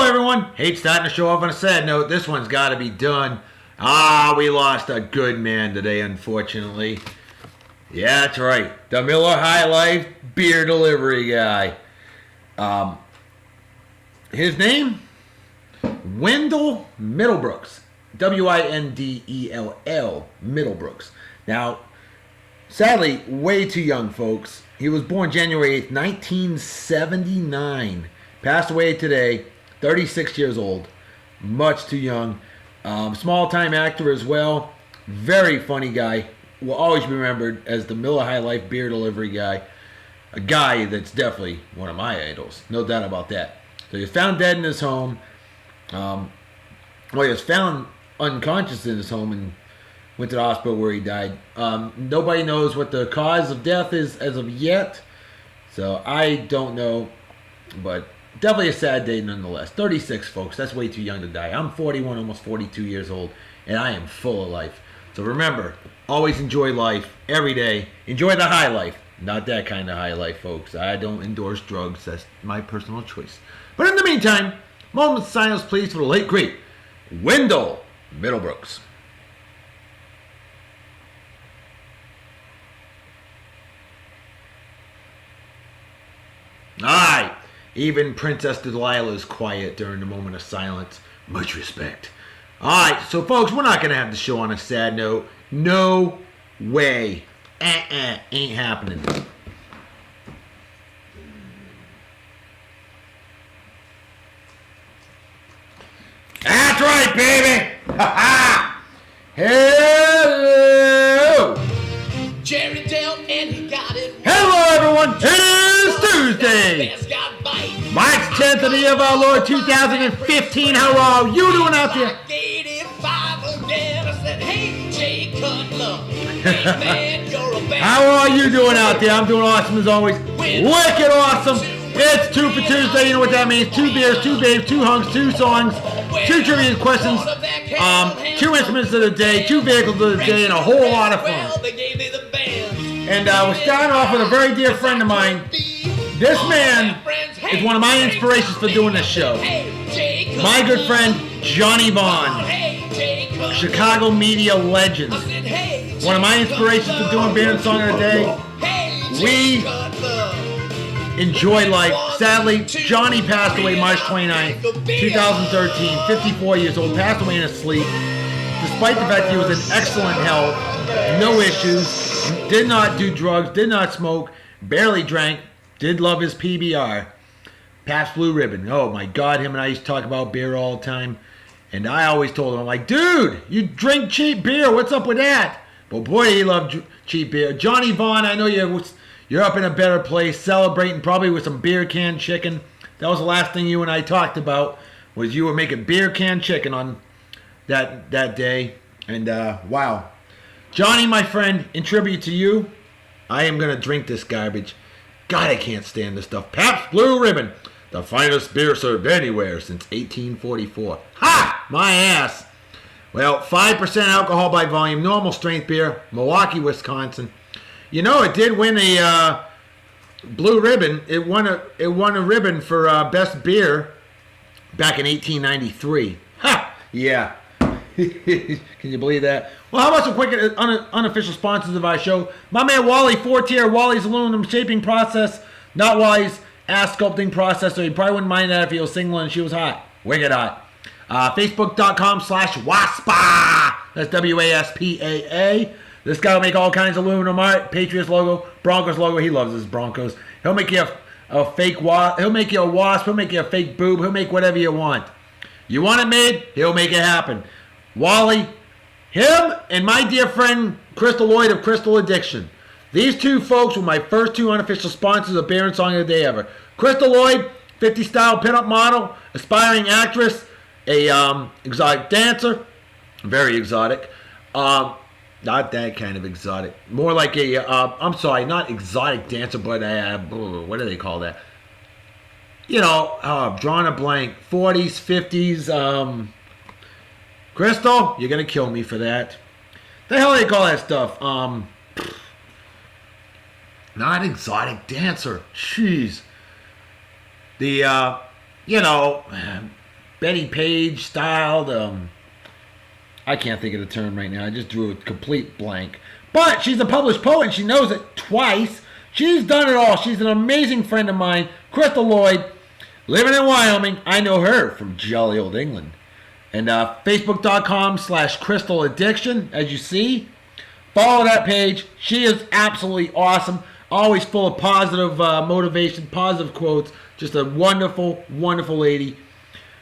everyone. Hate starting the show off on a sad note. This one's got to be done. We lost a good man today, unfortunately. Yeah, that's right. The Miller High Life beer delivery guy. His name? Wendell Middlebrooks. Windell Middlebrooks. Now, sadly, way too young, folks. He was born January 8th, 1979. Passed away today, 36 years old. Much too young. Small-time actor as well. Very funny guy. Will always be remembered as the Miller High Life beer delivery guy. A guy that's definitely one of my idols. No doubt about that. So he was found dead in his home. He was found unconscious in his home and went to the hospital where he died. Nobody knows what the cause of death is as of yet. So I don't know. But definitely a sad day nonetheless. 36, folks. That's way too young to die. I'm 41, almost 42 years old. And I am full of life. So remember, always enjoy life every day. Enjoy the high life. Not that kind of high life, folks. I don't endorse drugs. That's my personal choice. But in the meantime, moment of silence, please, for the late, great Wendell Middlebrooks. Alright. Even Princess Delilah is quiet during the moment of silence. Much respect. Alright, so folks, we're not going to have the show on a sad note. No way. Ain't happening. That's right, baby! Ha-ha! Hello! Jerry dealt and he got it. Hello, everyone! It is Tuesday! March 10th of the year of our Lord 2015. How are you doing out there? How are you doing out there? I'm doing awesome as always. Wicked awesome. It's 2 for Tuesday. You know what that means. 2 beers, 2 babes, 2 hunks, 2 songs, 2 trivia questions, 2 instruments of the day, 2 vehicles of the day, and a whole lot of fun. And we're starting off with a very dear friend of mine. This man is one of my inspirations for doing this show. My good friend, Johnny Vaughn. Chicago media legend. One of my inspirations for doing Band Song of the Day. We enjoy life. Sadly, Johnny passed away March 29th, 2013. 54 years old. Passed away in his sleep. Despite the fact he was in excellent health. No issues. Did not do drugs. Did not smoke. Barely drank. Did love his PBR. Pabst Blue Ribbon. Oh my God, him and I used to talk about beer all the time. And I always told him, I'm like, dude, you drink cheap beer. What's up with that? But boy, he loved cheap beer. Johnny Vaughn, I know you're up in a better place, celebrating probably with some beer can chicken. That was the last thing you and I talked about, was you were making beer can chicken on that day. And wow. Johnny, my friend, in tribute to you, I am going to drink this garbage. God, I can't stand this stuff. Pabst Blue Ribbon. The finest beer served anywhere since 1844. Ha! My ass. Well, 5% alcohol by volume, normal strength beer, Milwaukee, Wisconsin. You know, it did win a Blue Ribbon. It won a ribbon for best beer back in 1893. Ha! Yeah. Can you believe that? Well, how about some quick unofficial sponsors of our show? My man Wally, 4-tier, Wally's aluminum shaping process, not Wally's ass sculpting process, so you probably wouldn't mind that if he was single and she was hot. Wicked hot. Facebook.com/WASPA. That's WASPAA. This guy will make all kinds of aluminum art. Patriots logo, Broncos logo. He loves his Broncos. He'll make you a fake wasp. He'll make you a wasp. He'll make you a fake boob. He'll make whatever you want. You want it made? He'll make it happen. Wally, him, and my dear friend Crystal Lloyd of Crystal Addiction. These two folks were my first 2 unofficial sponsors of Beer and Song of the Day ever. Crystal Lloyd, 50 style pinup model, aspiring actress, a exotic dancer, very exotic. Not that kind of exotic. More like a, I'm sorry, not exotic dancer, but what do they call that? You know, drawing a blank. 40s, 50s, Crystal, you're going to kill me for that. The hell do they call that stuff? Not exotic dancer. Jeez. The, Betty Page styled. I can't think of the term right now. I just drew a complete blank. But she's a published poet, and she knows it twice. She's done it all. She's an amazing friend of mine, Crystal Lloyd, living in Wyoming. I know her from jolly old England. And Facebook.com/Crystal Addiction, as you see. Follow that page. She is absolutely awesome. Always full of positive motivation, positive quotes. Just a wonderful, wonderful lady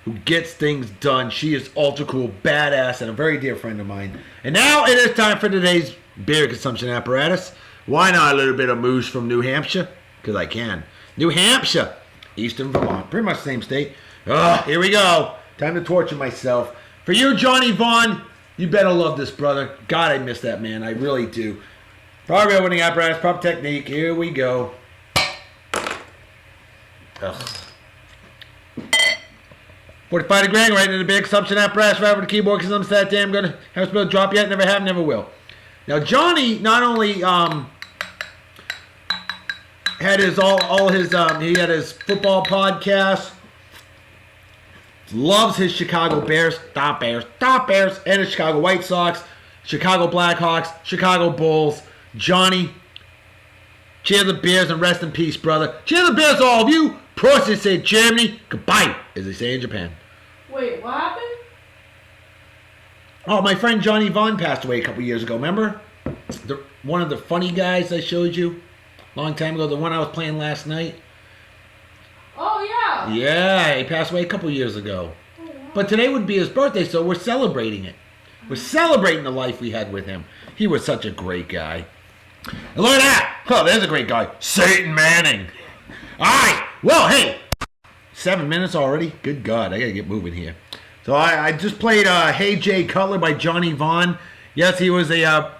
who gets things done. She is ultra cool, badass, and a very dear friend of mine. And now it is time for today's beer consumption apparatus. Why not a little bit of moose from New Hampshire? Because I can. New Hampshire, Eastern Vermont, pretty much the same state. Here we go. Time to torture myself. For you, Johnny Vaughn, you better love this, brother. God, I miss that man. I really do. Proper opening apparatus, proper technique. Here we go. Ugh. 45 to grand, right into the big consumption apparatus, right over the keyboard, because I'm that damn good. Haven't spilled a drop yet, never have, never will. Now, Johnny not only had his he had his football podcast, loves his Chicago Bears, stop Bears, and his Chicago White Sox, Chicago Blackhawks, Chicago Bulls. Johnny, cheer the Bears and rest in peace, brother. Cheer the Bears, all of you. Prost, they say in Germany. Goodbye, as they say in Japan. Wait, what happened? Oh, my friend Johnny Vaughn passed away a couple years ago. Remember? One of the funny guys I showed you a long time ago. The one I was playing last night. Oh, yeah. Yeah, he passed away a couple years ago. Oh, wow. But today would be his birthday, so we're celebrating it. We're celebrating the life we had with him. He was such a great guy. And look at that. Oh, there's a great guy. Satan Manning. All right. Well, hey. 7 minutes already? Good God. I got to get moving here. So I just played Hey Jay Cutler by Johnny Vaughn. Yes, he was a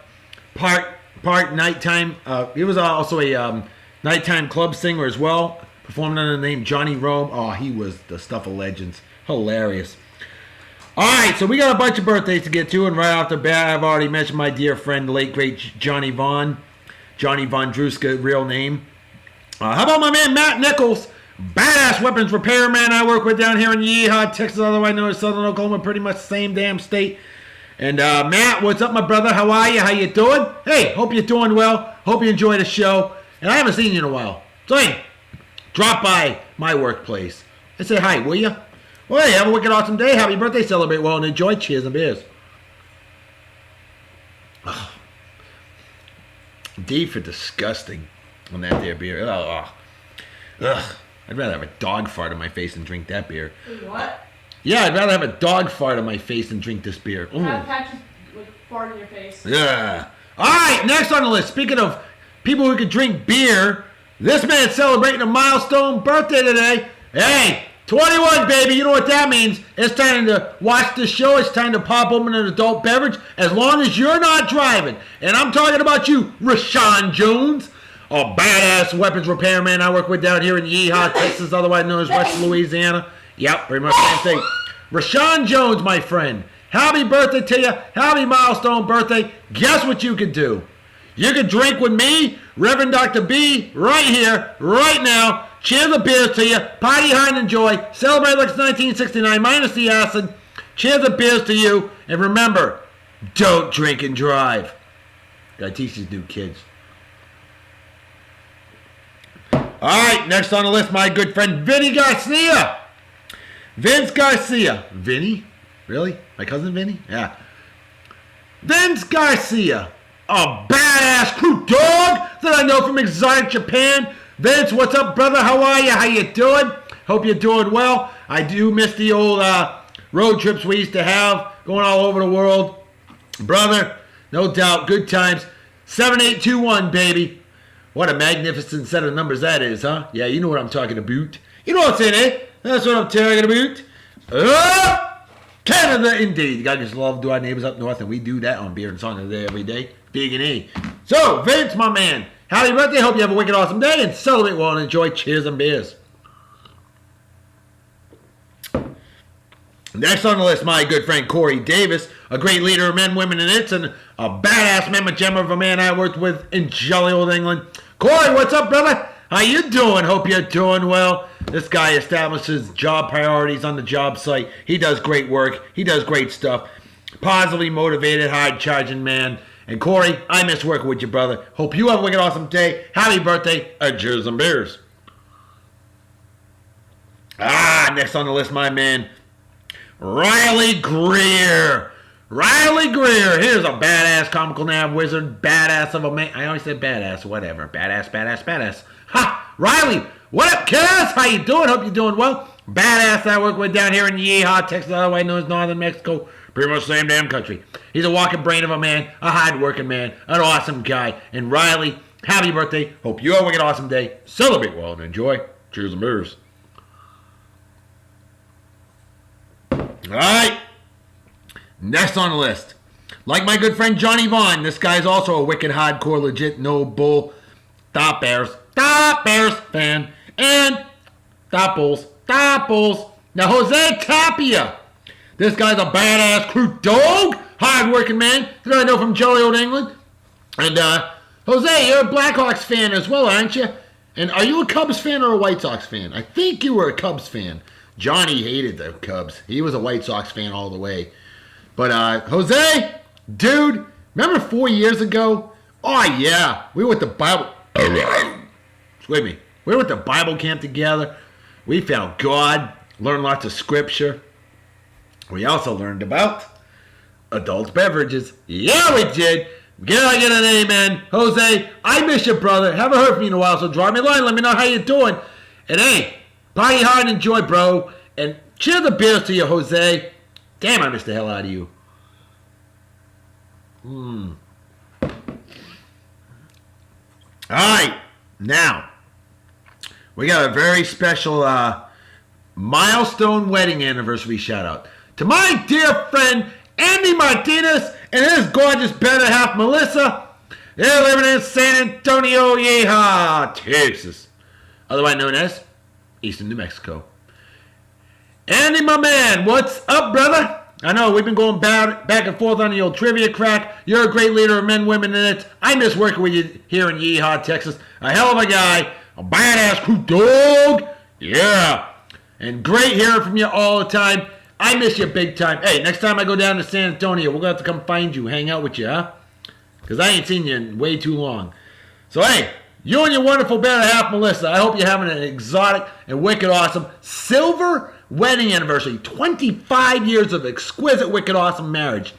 part nighttime. He was also a nighttime club singer as well. Performed under the name Johnny Rome. Oh, he was the stuff of legends. Hilarious. All right, so we got a bunch of birthdays to get to, and right off the bat, I've already mentioned my dear friend, the late, great Johnny Vaughn. Johnny Von Druska, real name. How about my man, Matt Nichols? Badass weapons repairman I work with down here in Yeehaw, Texas, otherwise known as Southern Oklahoma, pretty much the same damn state. And Matt, what's up, my brother? How are you? How you doing? Hey, hope you're doing well. Hope you enjoy the show. And I haven't seen you in a while. So hey, drop by my workplace and say hi, will you? Well, hey, have a wicked awesome day. Happy birthday. Celebrate well and enjoy. Cheers and beers. Oh. D for disgusting on that there beer. Ugh. I'd rather have a dog fart on my face than drink that beer. What? Yeah, I'd rather have a dog fart on my face than drink this beer. Have Patrick fart in your face. Yeah. All right, next on the list. Speaking of people who can drink beer, this man's celebrating a milestone birthday today. Hey, 21, baby. You know what that means. It's time to watch the show. It's time to pop open an adult beverage as long as you're not driving. And I'm talking about you, Rashawn Jones, a badass weapons repairman I work with down here in Yeehaw, Texas, otherwise known as West Louisiana. Yep, pretty much the same thing. Rashawn Jones, my friend. Happy birthday to you. Happy milestone birthday. Guess what you could do? You could drink with me, Reverend Dr. B, right here, right now. Cheers the beers to you. Party hard and enjoy. Celebrate like it's 1969 minus the acid. Cheers the beers to you. And remember, don't drink and drive. Gotta teach these new kids. Alright, next on the list, my good friend Vinny Garcia. Vince Garcia. Vinny? Really? My cousin Vinny? Yeah. Vince Garcia. A badass crew dog that I know from exotic Japan. Vince, what's up, brother? How are you? How you doing? Hope you're doing well. I do miss the old road trips we used to have, going all over the world. Brother, no doubt, good times. 7821, baby. What a magnificent set of numbers that is, huh? Yeah, you know what I'm talking about. You know what's in it. That's what I'm talking about. Canada, indeed. You guys just love to our neighbors up north, and we do that on Beer and Song of the Day every day. Big and E. So, Vince, my man, happy birthday. Hope you have a wicked awesome day and celebrate well and enjoy. Cheers and beers. Next on the list, my good friend Corey Davis, a great leader of men, women, and its, and a badass mamma jamma of a man I worked with in jolly old England. Corey, what's up, brother? How you doing? Hope you're doing well. This guy establishes job priorities on the job site. He does great work. He does great stuff. Positively motivated, hard-charging man. And Corey, I miss working with you, brother. Hope you have a wicked awesome day. Happy birthday. Cheers and beers. Next on the list, my man, Riley Greer. Riley Greer. Here's a badass comical nav wizard. Badass of a man. I always said badass. Whatever. Badass. Ha! Riley, what up, kids? How you doing? Hope you're doing well. Badass I work with down here in Yeehaw, Texas, otherwise known as Northern Mexico. Pretty much the same damn country. He's a walking brain of a man, a hard-working man, an awesome guy. And Riley, happy birthday. Hope you have a wicked awesome day. Celebrate well and enjoy. Cheers and beers. Alright. Next on the list. Like my good friend Johnny Vaughn, this guy's also a wicked, hardcore, legit, no bull, Stop Bears fan. And Stop Bulls. Now, Jose Tapia. This guy's a badass crew dog, hard-working man that I know from jolly old England. And, Jose, you're a Blackhawks fan as well, aren't you? And are you a Cubs fan or a White Sox fan? I think you were a Cubs fan. Johnny hated the Cubs. He was a White Sox fan all the way. But, Jose, dude, remember 4 years ago? Oh, yeah. We were at the Bible... Excuse me. We were at the Bible camp together. We found God, learned lots of scripture. We also learned about adult beverages. Yeah, we did. Can I get an amen? Jose, I miss you, brother. Haven't heard from you in a while, so drop me a line. Let me know how you're doing. And, hey, party hard and enjoy, bro. And cheer the beers to you, Jose. Damn, I missed the hell out of you. All right, now, we got a very special milestone wedding anniversary shout-out to my dear friend Andy Martinez and his gorgeous better half, Melissa. They're living in San Antonio, Yeehaw, Texas, otherwise known as Eastern New Mexico. Andy, my man, what's up, brother? I know we've been going back and forth on the old trivia crack. You're a great leader of men, women in it. I miss working with you here in Yeehaw, Texas. A hell of a guy, a badass crew dog. Yeah. And great hearing from you all the time. I miss you big time. Hey, next time I go down to San Antonio, we're going to have to come find you, hang out with you, huh? Because I ain't seen you in way too long. So, hey, you and your wonderful better half, Melissa, I hope you're having an exotic and wicked awesome silver wedding anniversary. 25 years of exquisite, wicked, awesome marriage.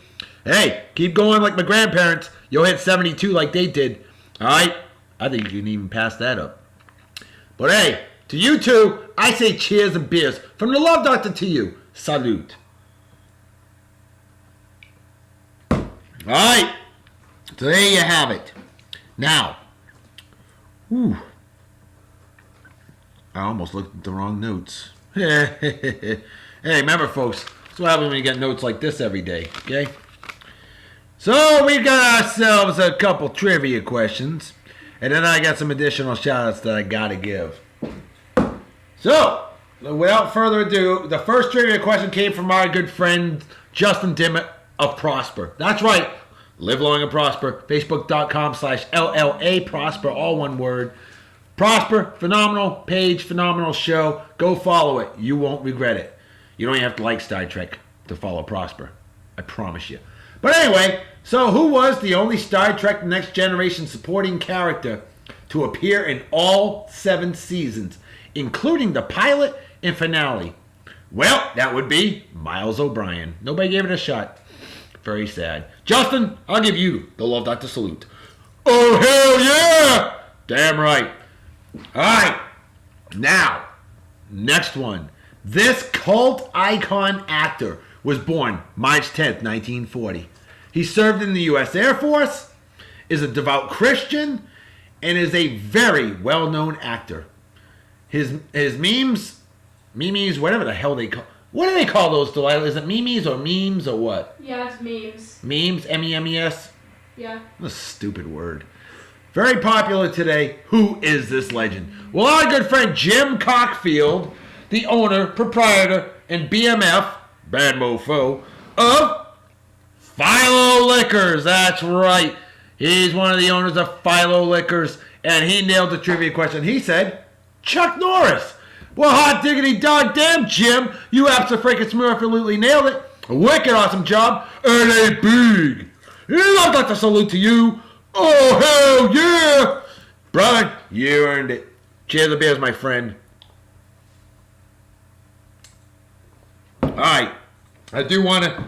Hey, keep going like my grandparents. You'll hit 72 like they did. All right? I think you can even pass that up. But hey, to you two, I say cheers and beers. From the Love Doctor to you, salute. All right. So there you have it. Now, I almost looked at the wrong notes. Hey, remember, folks, that's what happens when you get notes like this every day, okay? So, we got ourselves a couple trivia questions, and then I got some additional shout-outs that I gotta give. So, without further ado, the first trivia question came from our good friend Justin Dimmitt of Prosper. That's right, live long and prosper. Facebook.com/LLA Prosper, all one word. Prosper, phenomenal page, phenomenal show. Go follow it. You won't regret it. You don't even have to like Star Trek to follow Prosper. I promise you. But anyway, so who was the only Star Trek Next Generation supporting character to appear in all 7 seasons, including the pilot and finale? Well, that would be Miles O'Brien. Nobody gave it a shot. Very sad. Justin, I'll give you the Love Doctor salute. Oh, hell yeah! Damn right. All right, now, next one. This cult icon actor was born March 10th, 1940. He served in the U.S. Air Force, is a devout Christian, and is a very well-known actor. His memes, whatever the hell they call. What do they call those, Delilah? Is it memes or memes or what? Yeah, it's memes. Memes, M-E-M-E-S? Yeah. What a stupid word. Very popular today. Who is this legend? Well, our good friend Jim Cockfield, the owner, proprietor, and BMF, bad mofo, of Philo Liquors. That's right. He's one of the owners of Philo Liquors. And he nailed the trivia question. He said, Chuck Norris. Well, hot diggity dog damn, Jim. You absolutely nailed it. Wicked awesome job. L.A. Big. I'd like to salute to you. Oh, hell yeah. Brother, you earned it. Cheers the beers, my friend. Alright. I do want to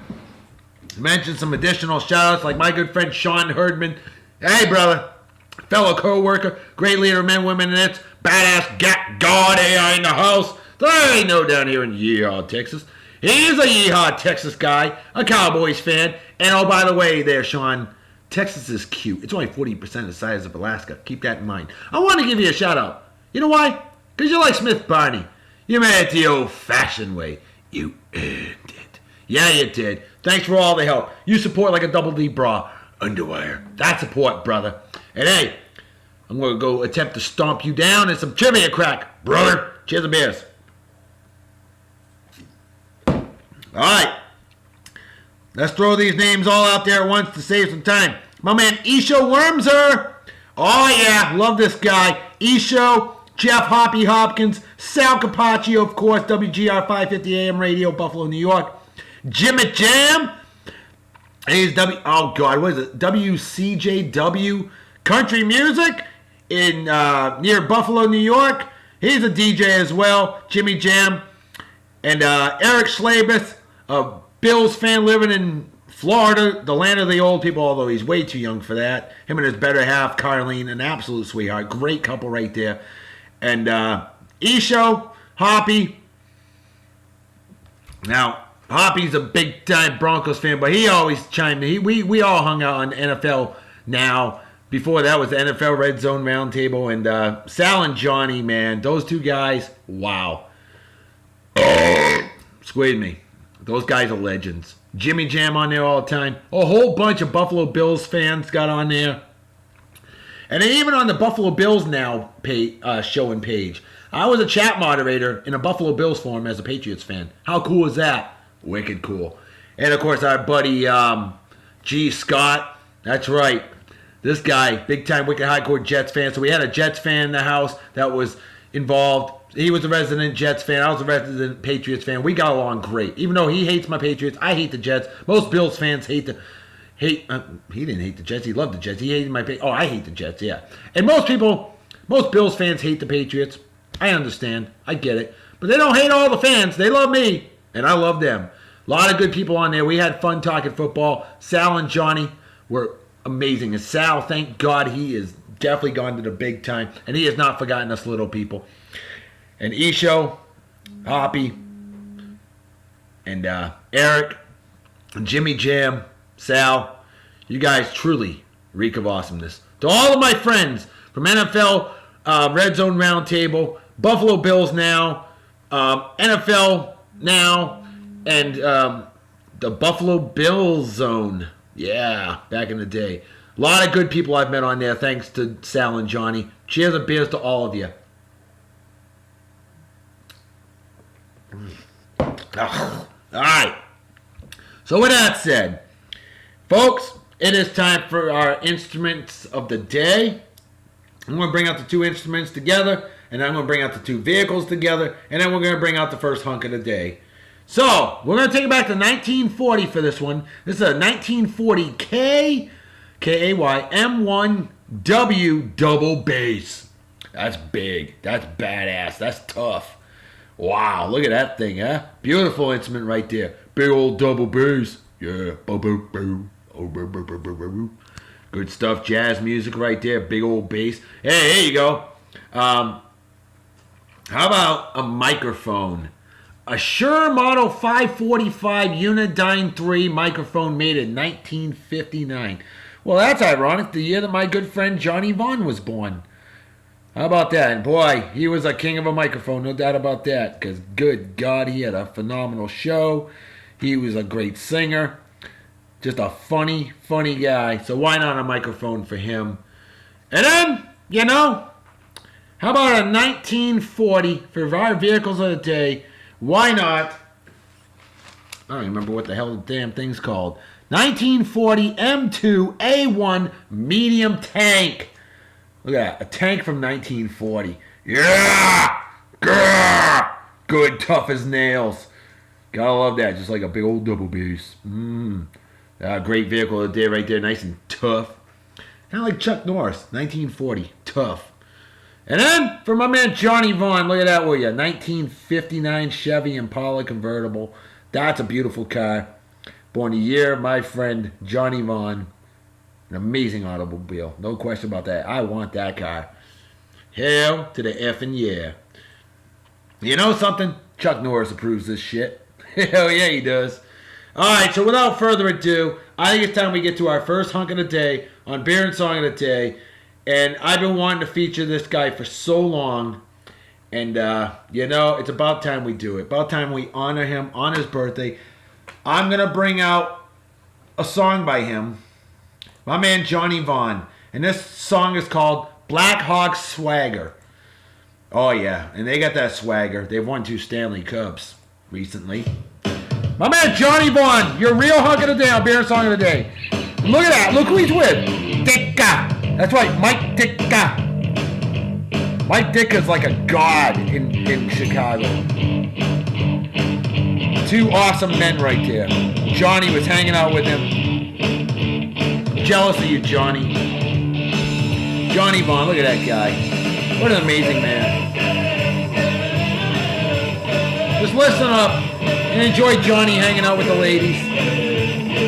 mention some additional shout-outs, like my good friend Sean Herdman. Hey, brother. Fellow co-worker, great leader of men, women, and it's badass God AI in the house. There ain't no down here in Yeehaw, Texas. He's a Yeehaw, Texas guy, a Cowboys fan. And oh, by the way there, Sean, Texas is cute. It's only 40% the size of Alaska. Keep that in mind. I want to give you a shout-out. You know why? Because you're like Smith Barney. You made it the old-fashioned way. You earned it. Yeah, you did. Thanks for all the help. You support like a double D bra. Underwire. That's support, brother. And hey, I'm going to go attempt to stomp you down in some trivia crack, brother. Cheers the beers. All right. Let's throw these names all out there at once to save some time. My man, Isho Wormser. Oh, yeah. Love this guy. Isho, Jeff Hoppy Hopkins, Sal Capaccio, of course, WGR 550 AM Radio, Buffalo, New York. Jimmy Jam. He's WCJW Country Music in near Buffalo, New York. He's a DJ as well, Jimmy Jam. And Eric Schlabeth, a Bills fan living in Florida, the land of the old people, although he's way too young for that. Him and his better half, Carlene, an absolute sweetheart. Great couple right there. And Isho, Hoppy. Now, Hoppy's a big-time Broncos fan, but he always chimed in. We all hung out on NFL Now. Before that was the NFL Red Zone Roundtable. And Sal and Johnny, man, those two guys, wow. Excuse me. Those guys are legends. Jimmy Jam on there all the time. A whole bunch of Buffalo Bills fans got on there. And even on the Buffalo Bills Now show and page. I was a chat moderator in a Buffalo Bills forum as a Patriots fan. How cool is that? Wicked cool. And, of course, our buddy G. Scott. That's right. This guy, big-time wicked hardcore Jets fan. So we had a Jets fan in the house that was involved. He was a resident Jets fan. I was a resident Patriots fan. We got along great. Even though he hates my Patriots, I hate the Jets. Most Bills fans hate. He didn't hate the Jets. He loved the Jets. He hated my Patriots. Oh, I hate the Jets, yeah. And most Bills fans hate the Patriots. I understand. I get it. But they don't hate all the fans. They love me, and I love them. A lot of good people on there. We had fun talking football. Sal and Johnny were amazing. And Sal, thank God, he is definitely gone to the big time, and he has not forgotten us little people. And Isho, Hoppy, and Eric, and Jimmy Jam, Sal, you guys truly reek of awesomeness. To all of my friends from NFL Red Zone Roundtable, Buffalo Bills Now, NFL Now, and the Buffalo Bills Zone. Yeah, back in the day. A lot of good people I've met on there, thanks to Sal and Johnny. Cheers and beers to all of you. All right. So with that said, folks, it is time for our instruments of the day. I'm going to bring out the two instruments together, and I'm going to bring out the two vehicles together, and then we're going to bring out the first hunk of the day. So, we're going to take it back to 1940 for this one. This is a 1940 K-A-Y M1W double bass. That's big. That's badass. That's tough. Wow, look at that thing, huh? Beautiful instrument right there. Big old double bass. Yeah. Good stuff. Jazz music right there. Big old bass. Hey, here you go. How about a microphone? A Shure Model 545 Unidyne 3 microphone made in 1959. Well, that's ironic. The year that my good friend Johnny Vaughn was born. How about that? And boy, he was a king of a microphone, no doubt about that. Because good God, he had a phenomenal show. He was a great singer. Just a funny guy. So why not a microphone for him? And then, you know, how about a 1940 for our vehicles of the day? Why not? I don't remember what the hell the damn thing's called. 1940 M2A1 medium tank. Look at that. A tank from 1940. Yeah! Grrr! Good, tough as nails. Gotta love that. Just like a big old double bass. Great vehicle of the day right there. Nice and tough. Kind of like Chuck Norris. 1940. Tough. And then, for my man Johnny Vaughn. Look at that, will ya? 1959 Chevy Impala convertible. That's a beautiful car. Born the year of my friend Johnny Vaughn. An amazing automobile. No question about that. I want that car. Hell to the effing yeah. You know something? Chuck Norris approves this shit. Hell yeah, he does. Alright, so without further ado, I think it's time we get to our first hunk of the day on Beer and Song of the Day. And I've been wanting to feature this guy for so long. And, it's about time we do it. About time we honor him on his birthday. I'm going to bring out a song by him. My man Johnny Vaughn. And this song is called Black Hawk Swagger. Oh, yeah. And they got that swagger. They've won 2 Stanley Cups recently. My man Johnny Vaughn. Your real hunk of the day on Beer and Song of the Day. Look at that. Look who he's with. Ditka. That's right. Mike Ditka. Mike Ditka's like a god in Chicago. 2 awesome men right there. Johnny was hanging out with him. Jealous of you, Johnny. Johnny Vaughn, look at that guy. What an amazing man. Just listen up and enjoy Johnny hanging out with the ladies.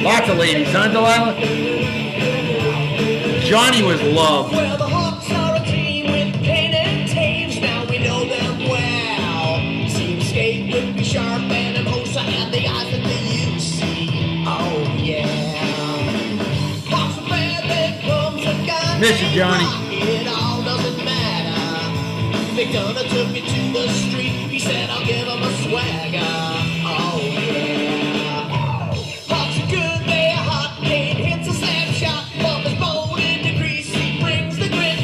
Lots of ladies, huh, Delilah? Johnny was loved. Well, the Hawks are a team with pain and taves. Now we know them well. Seem skate would be sharp and Mimosa and the eyes that they you see. Oh, yeah. Hawks are bad, then comes a guy. Miss you, Johnny. It all doesn't matter. McDonough took me to the street. He said, I'll give him a swagger. Oh, yeah. Hawks are good, they're hot. Kane hits a slam shot. Bump is bold into grease. He brings the grit.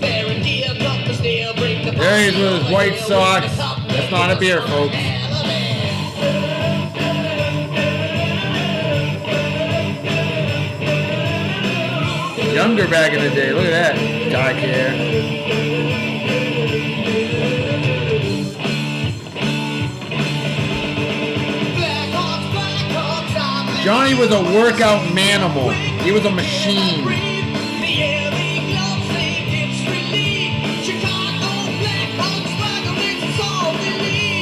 Baron Dia, Cup is near. Bring the There he is with his White Sox. That's not a beer, folks. Younger back in the day. Look at that. Dark hair. Johnny was a workout manimal. He was a machine.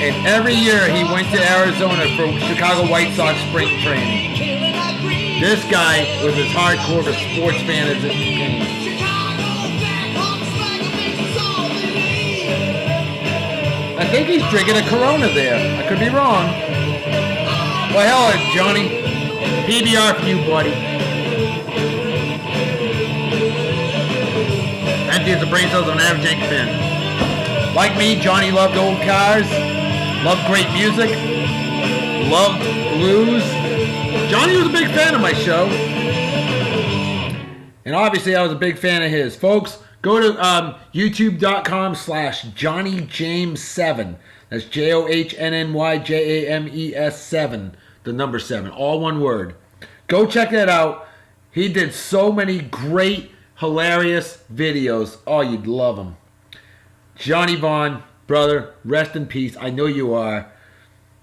And every year he went to Arizona for Chicago White Sox spring training. This guy was as hardcore of a sports fan as it became. I think he's drinking a Corona there. I could be wrong. Well, hell, Johnny. PBR for you, buddy. Empty as the brain cells of an average Yankee fan. Like me, Johnny loved old cars, loved great music, loved blues. Johnny was a big fan of my show. And obviously I was a big fan of his. Folks, go to youtube.com/JohnnyJames7. That's JohnnyJames7. The number 7. All one word. Go check that out. He did so many great, hilarious videos. Oh, you'd love them. Johnny Vaughn, brother, rest in peace. I know you are.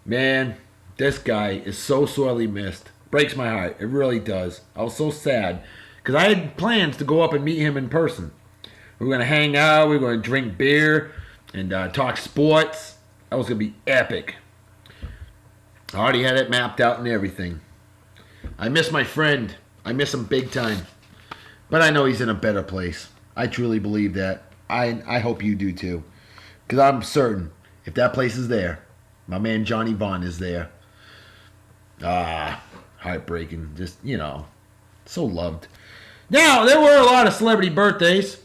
Man, this guy is so sorely missed. Breaks my heart. It really does. I was so sad. Because I had plans to go up and meet him in person. We were going to hang out. We were going to drink beer and talk sports. That was going to be epic. I already had it mapped out and everything. I miss my friend. I miss him big time. But I know he's in a better place. I truly believe that. I hope you do too. Because I'm certain if that place is there, my man Johnny Vaughn is there. Heartbreaking. Just, so loved. Now, there were a lot of celebrity birthdays.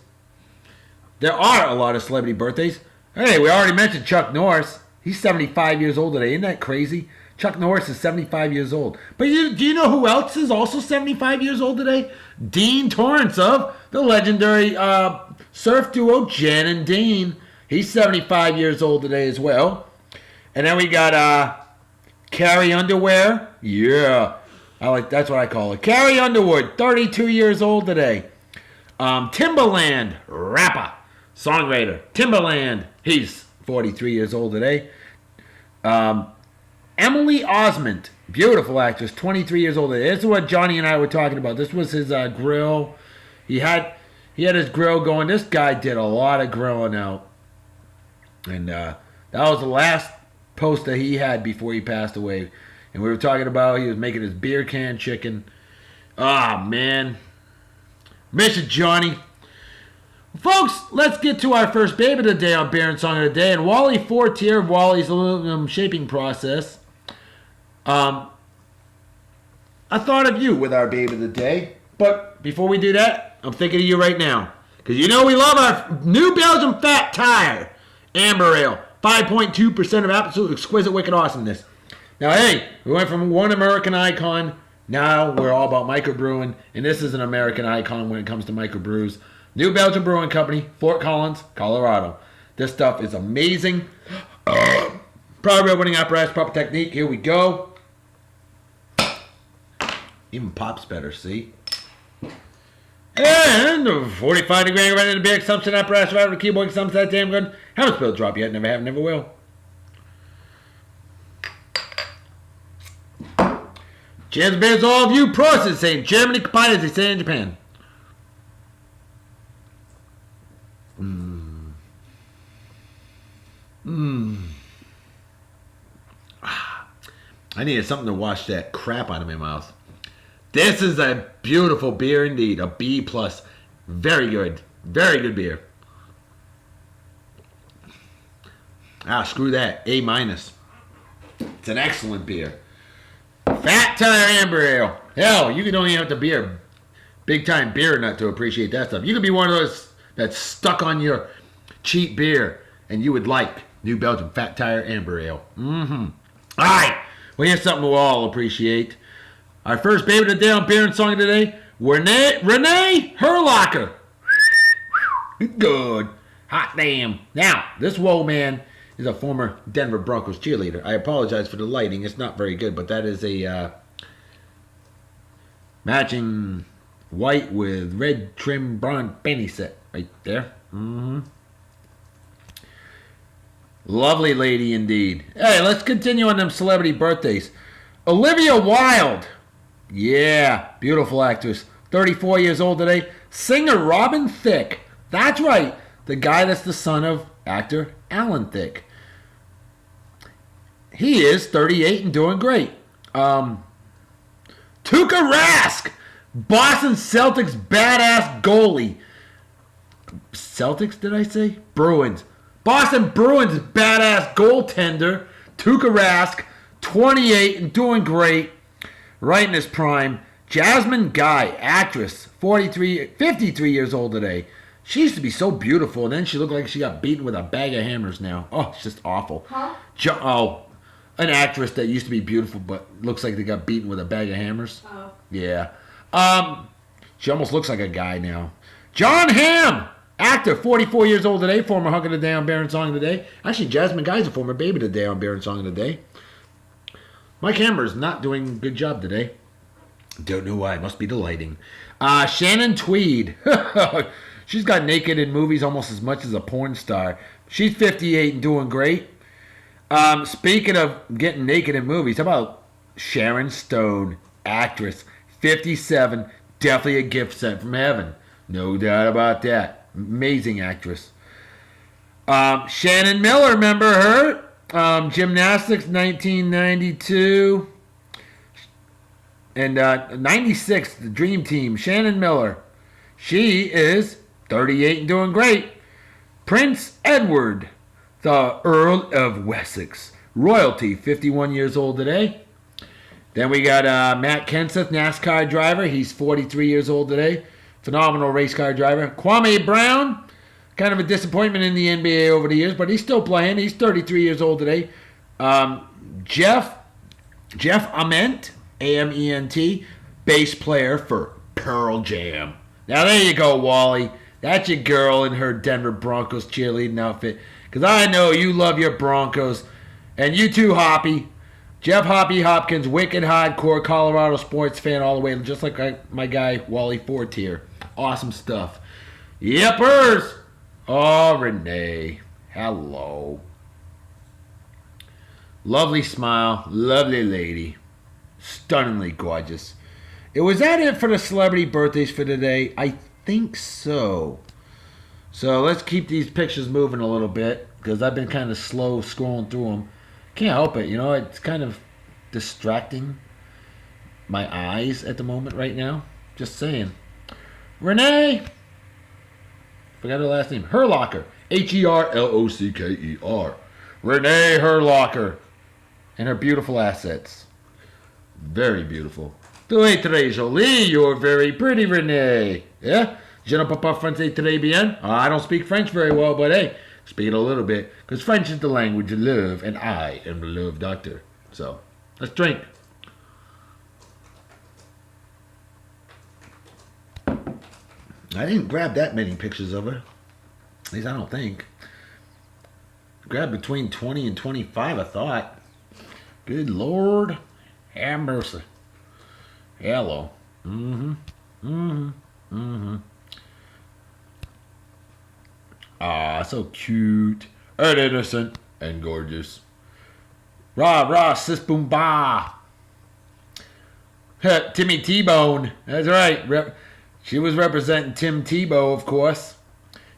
There are a lot of celebrity birthdays. Hey, we already mentioned Chuck Norris. He's 75 years old today. Isn't that crazy? Chuck Norris is 75 years old. But do you know who else is also 75 years old today? Dean Torrance of the legendary surf duo Jen and Dean. He's 75 years old today as well. And then we got Carrie Underwear. Yeah. That's what I call it. Carrie Underwood, 32 years old today. Timbaland, rapper, songwriter. Timbaland, he's 43 years old today. Emily Osment, beautiful actress, 23 years old today. This is what Johnny and I were talking about. This was his grill. He had his grill going. This guy did a lot of grilling out. And that was the last post that he had before he passed away. And we were talking about he was making his beer can chicken. Ah, man. Miss you, Johnny. Folks, let's get to our first babe of the day on Beer and Song of the Day. And Wally Fortier of Wally's Aluminum Shaping Process. I thought of you with our babe of the day. But before we do that, I'm thinking of you right now. Because you know we love our New Belgium Fat Tire Amber Ale. 5.2% of absolute exquisite wicked awesomeness. Now, hey, we went from one American icon. Now we're all about microbrewing. And this is an American icon when it comes to microbrews. New Belgium Brewing Company, Fort Collins, Colorado. This stuff is amazing. Proud real winning apparatus, proper technique. Here we go. Even pops better, see? And 45 degree right in the beer consumption apparatus right with the keyboard consumption that damn good. Haven't spilled a drop yet, never have, never will. Cheers, beers, all of you. Prost, they say in Germany, Kapai, as they say in Japan. I needed something to wash that crap out of my mouth. This is a beautiful beer indeed. A B+. Very good. Very good beer. Screw that. A-. It's an excellent beer. Fat Tire Amber Ale. Hell, you don't even have to be a big-time beer nut to appreciate that stuff. You could be one of those that's stuck on your cheap beer, and you would like New Belgium Fat Tire Amber Ale. All right. Well, here's something we'll all appreciate. Our first baby of the day on Beer and Song of the Day, Renee Herlocker. Good. Hot damn. Now, this woe man is a former Denver Broncos cheerleader. I apologize for the lighting. It's not very good, but that is a matching white with red trim bronze penny set right there. Lovely lady indeed. Hey, let's continue on them celebrity birthdays. Olivia Wilde. Yeah, beautiful actress. 34 years old today. Singer Robin Thicke. That's right. The guy that's the son of actor Alan Thicke. He is 38 and doing great. Tuukka Rask. Boston Celtics badass goalie. Celtics, did I say? Bruins. Boston Bruins badass goaltender. Tuukka Rask. 28 and doing great. Right in his prime. Jasmine Guy, actress, 53 years old today. She used to be so beautiful, and then she looked like she got beaten with a bag of hammers now. Oh, it's just awful. Huh? An actress that used to be beautiful, but looks like they got beaten with a bag of hammers. Oh. Yeah. She almost looks like a guy now. John Hamm, actor, 44 years old today, former Hunk of the Day on Beer and Song of the Day. Actually, Jasmine Guy's a former Baby of the Day on Beer and Song of the Day. Mike Hammer's not doing a good job today. Don't know why. Must be the lighting. Shannon Tweed. She's got naked in movies almost as much as a porn star. She's 58 and doing great. Speaking of getting naked in movies, how about Sharon Stone, actress, 57, definitely a gift sent from heaven. No doubt about that. Amazing actress. Shannon Miller, remember her? Gymnastics, 1992. And 96, the Dream Team, Shannon Miller. She is 38 and doing great. Prince Edward, the Earl of Wessex. Royalty, 51 years old today. Then we got Matt Kenseth, NASCAR driver. He's 43 years old today. Phenomenal race car driver. Kwame Brown, kind of a disappointment in the NBA over the years, but he's still playing. He's 33 years old today. Jeff Ament, A-M-E-N-T, bass player for Pearl Jam. Now there you go, Wally. That's your girl in her Denver Broncos cheerleading outfit. Because I know you love your Broncos. And you too, Hoppy. Jeff Hoppy Hopkins, wicked hardcore Colorado sports fan all the way, just like my guy Wally Fortier. Awesome stuff. Yepers. Oh, Renee. Hello. Lovely smile. Lovely lady. Stunningly gorgeous. Was that it for the celebrity birthdays for today? I think so. So let's keep these pictures moving a little bit because I've been kind of slow scrolling through them. Can't help it, it's kind of distracting my eyes at the moment right now. Just saying. Renee. Forgot her last name. Herlocker. Herlocker. Renee Herlocker. And her beautiful assets. Very beautiful. Tu es très jolie. You're very pretty, Renee. Yeah? Je ne peux pas français très bien. I don't speak French very well, but hey, speak it a little bit. Because French is the language of love, and I am the love doctor. So, let's drink. I didn't grab that many pictures of her. At least I don't think. Grabbed between 20 and 25, I thought. Good Lord. Have mercy. Hello. Ah, so cute. And innocent. And gorgeous. Rah, rah, sis boom bah. Timmy T-Bone. That's right. She was representing Tim Tebow, of course.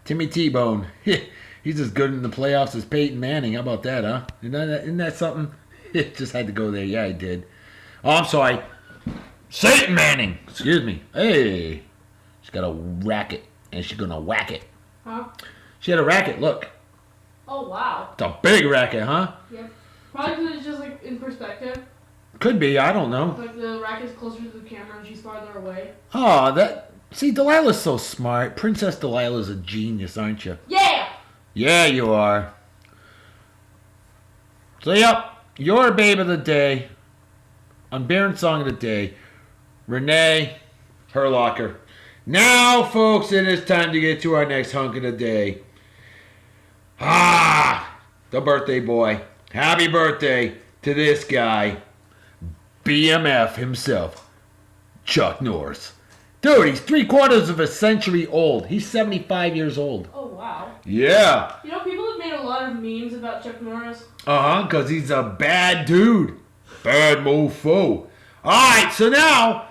Timmy T-Bone. He's as good in the playoffs as Peyton Manning. How about that, huh? Isn't that something? Just had to go there. Yeah, I did. Oh, I'm sorry. Satan Manning. Excuse me. Hey. She's got a racket, and she's going to whack it. Huh? She had a racket. Look. Oh, wow. It's a big racket, huh? Yeah. Probably because it's just like in perspective. Could be. I don't know. Like the racket's closer to the camera and she's farther away. Oh, that... See, Delilah's so smart. Princess Delilah's a genius, aren't you? Yeah! Yeah, you are. So, yep. Your babe of the day. Unbearing song of the day. Renee Herlocker. Now, folks, it is time to get to our next hunk of the day. The birthday boy. Happy birthday to this guy. BMF himself. Chuck Norris. Dude, he's 3/4 of a century old. He's 75 years old. Oh, wow. Yeah. People have made a lot of memes about Chuck Norris. Because he's a bad dude. Bad mofo. Alright, so now,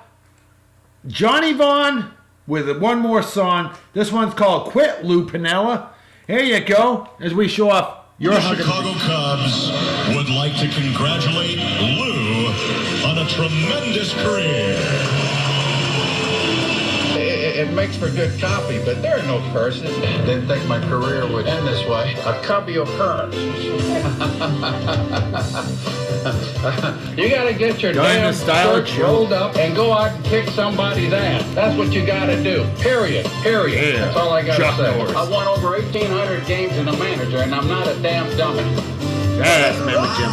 Johnny Vaughn with one more song. This one's called Quit, Lou Piniella. Here you go, as we show off your The hunk of Chicago Cubs would like to congratulate Lou on a tremendous career. It makes for good copy, but there are no curses. Didn't think my career would end this way. A cubby occurrence. You gotta get your Join damn the style shirt show. rolled up and go out and kick somebody's ass. That's what you gotta do. Period. Yeah. That's all I gotta Chuck say. Norris. I won over 1,800 games as a manager, and I'm not a damn dummy. That's Mama Jim.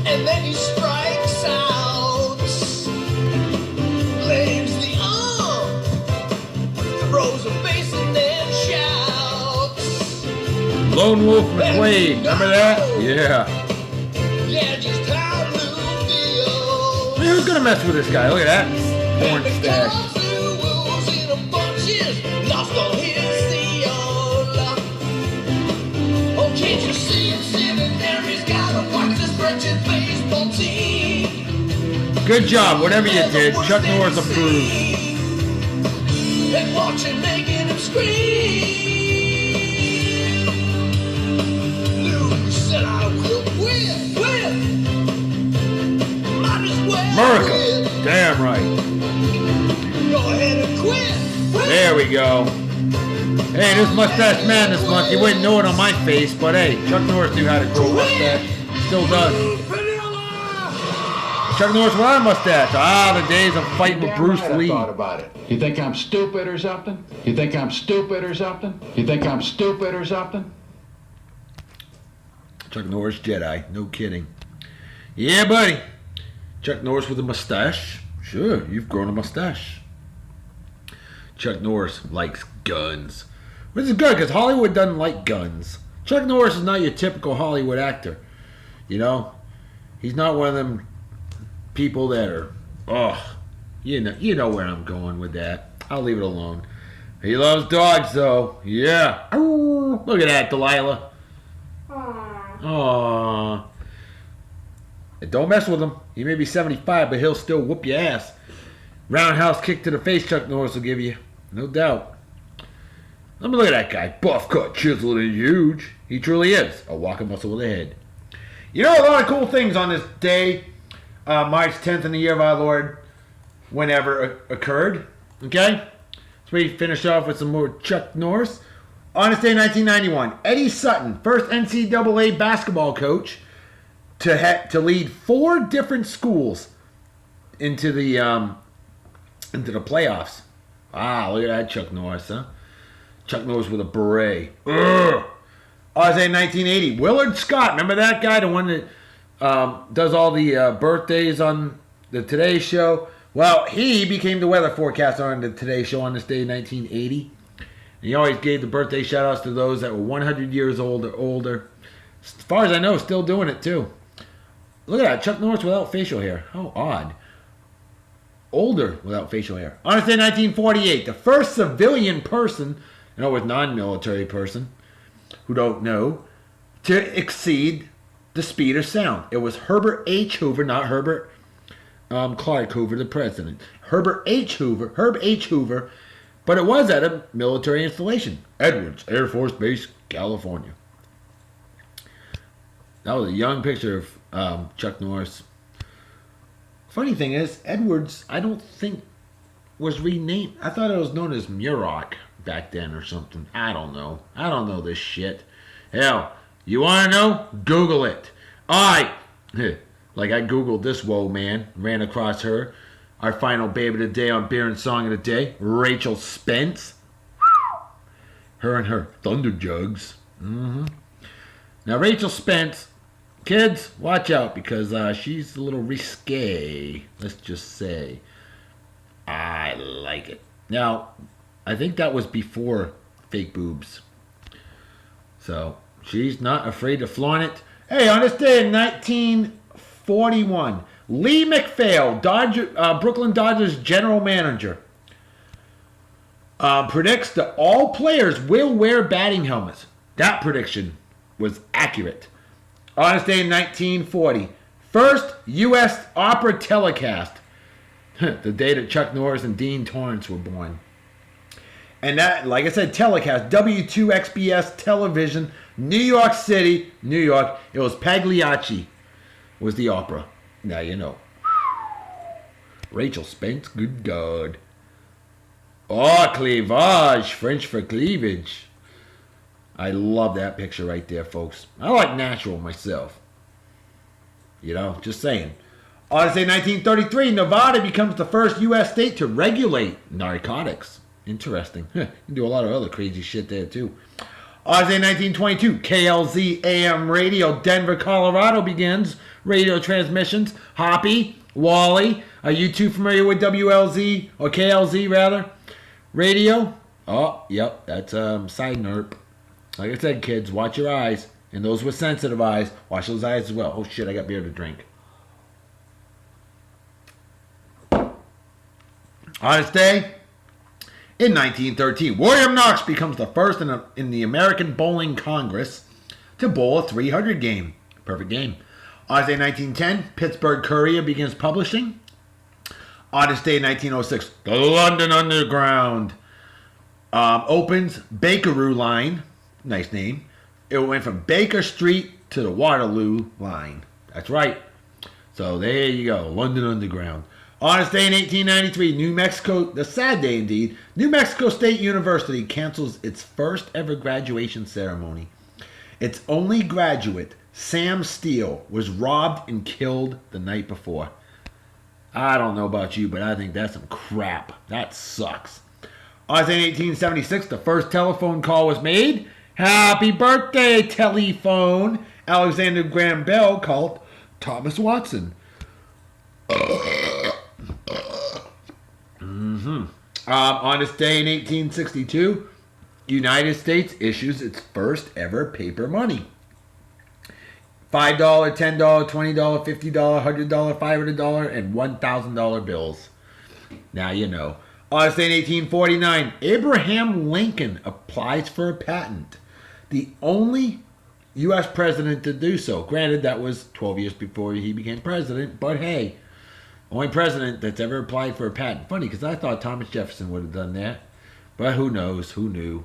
And then he strikes out, claims the arm, throws a base and then shouts. Lone Wolf McQuade. Remember that? Yeah. Yeah, just how Lou feels. I mean, who's going to mess with this guy? Look at that. Porn And the stash. Cubs who wolves in a bunches lost all his seal. Oh, can't you see him sitting there? He's gotta watch this wretched baseball team. Good job. Whatever you did, Chuck Norris approved. And watch him making him scream. Lou said, I will quit. Might as well America. quit. Damn right. Go ahead and quit. There we go. Hey, this Mustache Madness month, you wouldn't know it on my face, but hey, Chuck Norris knew how to grow a mustache. Still does. Chuck Norris without a mustache. The days of fighting with Damn Bruce right I Lee. thought about it. You think I'm stupid or something? You think I'm stupid or something? You think I'm stupid or something? Chuck Norris Jedi, no kidding. Yeah, buddy. Chuck Norris with a mustache. Sure, you've grown a mustache. Chuck Norris likes guns. Which is good, because Hollywood doesn't like guns. Chuck Norris is not your typical Hollywood actor. You know? He's not one of them people that are, you know where I'm going with that. I'll leave it alone. He loves dogs, though. Yeah. Ow. Look at that, Delilah. Aww. Aww. And don't mess with him. He may be 75, but he'll still whoop your ass. Roundhouse kick to the face Chuck Norris will give you. No doubt. Let me look at that guy. Buff cut, chiseled, and huge. He truly is a walking muscle with a head. You know, a lot of cool things on this day, March 10th in the year of our Lord, whenever occurred. Okay? So we finish off with some more Chuck Norris. On this day, 1991, Eddie Sutton, first NCAA basketball coach to lead 4 different schools into the playoffs. Wow, look at that Chuck Norris, huh? Chuck Norris with a beret. Ugh. On this day, 1980, Willard Scott, remember that guy, the one that does all the birthdays on the Today Show? Well, he became the weather forecaster on the Today Show on this day, 1980. And he always gave the birthday shout-outs to those that were 100 years old or older. As far as I know, still doing it, too. Look at that, Chuck Norris without facial hair. How odd. Older without facial hair. On this day, 1948, the first civilian person, in other words, non-military person, who don't know, to exceed the speed of sound. It was Herbert H. Hoover, not Herbert Clark Hoover, the president. Herb H. Hoover, but it was at a military installation, Edwards Air Force Base, California. That was a young picture of Chuck Norris. Funny thing is, Edwards, I don't think was renamed. I thought it was known as Muroc back then or something. I don't know. I don't know this shit. Hell, you want to know? Google it. Like I Googled this woe man, ran across her. Our final babe of the day on Beer and Song of the Day, Rachel Spence. Her and her Thunder Jugs. Now, Rachel Spence, kids, watch out because she's a little risque. Let's just say. I like it. Now, I think that was before fake boobs. So, she's not afraid to flaunt it. Hey, on this day in 1941, Lee McPhail, Brooklyn Dodgers general manager, predicts that all players will wear batting helmets. That prediction was accurate. On this day in 1940, first U.S. opera telecast, the day that Chuck Norris and Dean Torrance were born. And that, like I said, telecast, W2XBS television, New York City, New York. It was Pagliacci was the opera. Now you know. Rachel Spence, good God. Oh, cleavage, French for cleavage. I love that picture right there, folks. I like natural myself. You know, just saying. On this day, 1933, Nevada becomes the first U.S. state to regulate narcotics. Interesting. You can do a lot of other crazy shit there, too. On this day, 1922, KLZ AM radio, Denver, Colorado begins radio transmissions. Hoppy, Wally, are you two familiar with WLZ, or KLZ rather? Radio? Oh, yep, that's side nerp. Like I said, kids, watch your eyes. And those with sensitive eyes, watch those eyes as well. Oh shit, I got beer to drink. On this day, in 1913, William Knox becomes the first in the American Bowling Congress to bowl a 300 game. Perfect game. On this day, 1910, Pittsburgh Courier begins publishing. On this day, 1906, the London Underground opens Bakeroo Line. Nice name. It went from Baker Street to the Waterloo Line. That's right. So there you go, London Underground. On this day in 1893, New Mexico, the sad day indeed, New Mexico State University cancels its first ever graduation ceremony. Its only graduate, Sam Steele, was robbed and killed the night before. I don't know about you, but I think that's some crap. That sucks. On this day in 1876, the first telephone call was made. Happy birthday, telephone. Alexander Graham Bell called Thomas Watson. On this day in 1862, United States issues its first ever paper money. $5, $10, $20, $50, $100, $500, and $1,000 bills. Now you know. On this day in 1849, Abraham Lincoln applies for a patent. The only U.S. president to do so. Granted, that was 12 years before he became president, but hey, only president that's ever applied for a patent. Funny, because I thought Thomas Jefferson would have done that. But who knows? Who knew?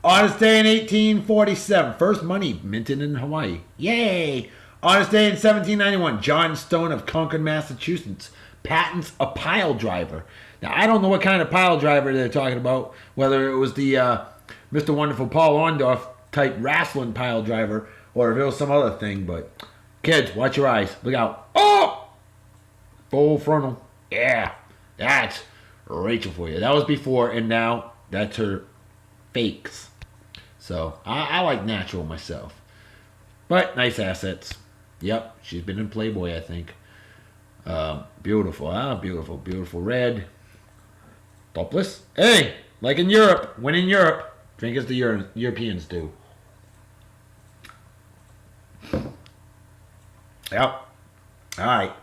On this day in 1847, first money minted in Hawaii. Yay! On this day in 1791, John Stone of Concord, Massachusetts, patents a pile driver. Now, I don't know what kind of pile driver they're talking about, whether it was the Mr. Wonderful Paul Orndorff type wrestling pile driver, or if it was some other thing, but kids, watch your eyes. Look out. Oh! Full frontal. Yeah, that's Rachel for you. That was before, and now that's her fakes. So, I like natural myself. But, nice assets. Yep, she's been in Playboy, I think. Beautiful, beautiful, beautiful red. Topless. Hey, like in Europe. When in Europe, drink as the Europeans do. Yep. Alright.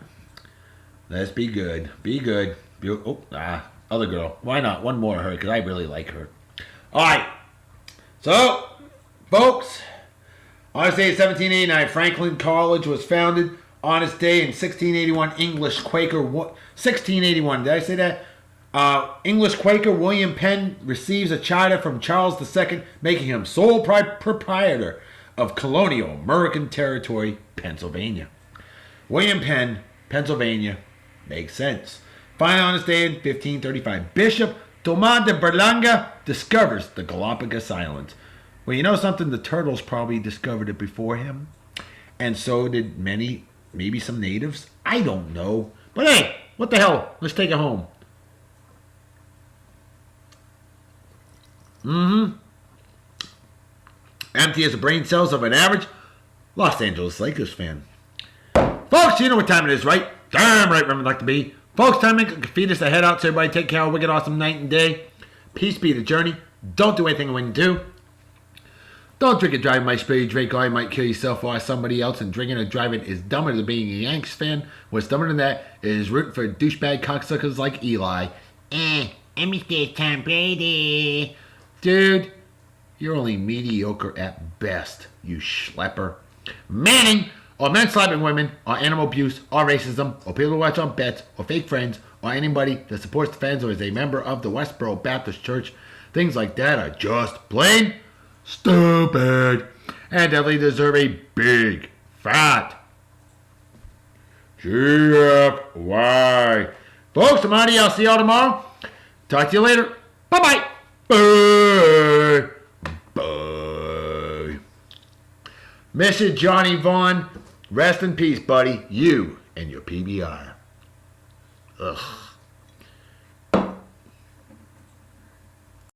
Let's be good. Be good. Other girl. Why not? One more of her, because I really like her. Alright. So, folks, on this day in 1789, Franklin College was founded. On this day in 1681, English Quaker... 1681, did I say that? English Quaker William Penn receives a charter from Charles II, making him sole proprietor of colonial American territory, Pennsylvania. William Penn, Pennsylvania, makes sense. Finally, on this day in 1535, Bishop Tomás de Berlanga discovers the Galapagos Islands. Well, you know something? The turtles probably discovered it before him. And so did many, maybe some natives. I don't know. But hey, what the hell? Let's take it home. Empty as the brain cells of an average Los Angeles Lakers fan. Folks, you know what time it is, right? Damn right, remember like to be. Folks, time to feed us the head out, so everybody take care of a wicked awesome night and day. Peace be the journey. Don't do anything when you do. Don't drink and drive, my spray. Drink all you might kill yourself or somebody else, and drinking or driving is dumber than being a Yanks fan. What's dumber than that is rooting for douchebag cocksuckers like Eli. I'm Mr. Tom Brady. Dude, you're only mediocre at best, you schlepper. Manning, or men slapping women, or animal abuse, or racism, or people who watch on bets, or fake friends, or anybody that supports the fans or is a member of the Westboro Baptist Church, things like that are just plain stupid, and definitely deserve a big, fat GFY. Folks, I'm out of here. I'll see y'all tomorrow. Talk to you later. Bye-bye. Bye. Bye. Mr. Johnny Vaughn, rest in peace, buddy. You and your PBR. Ugh.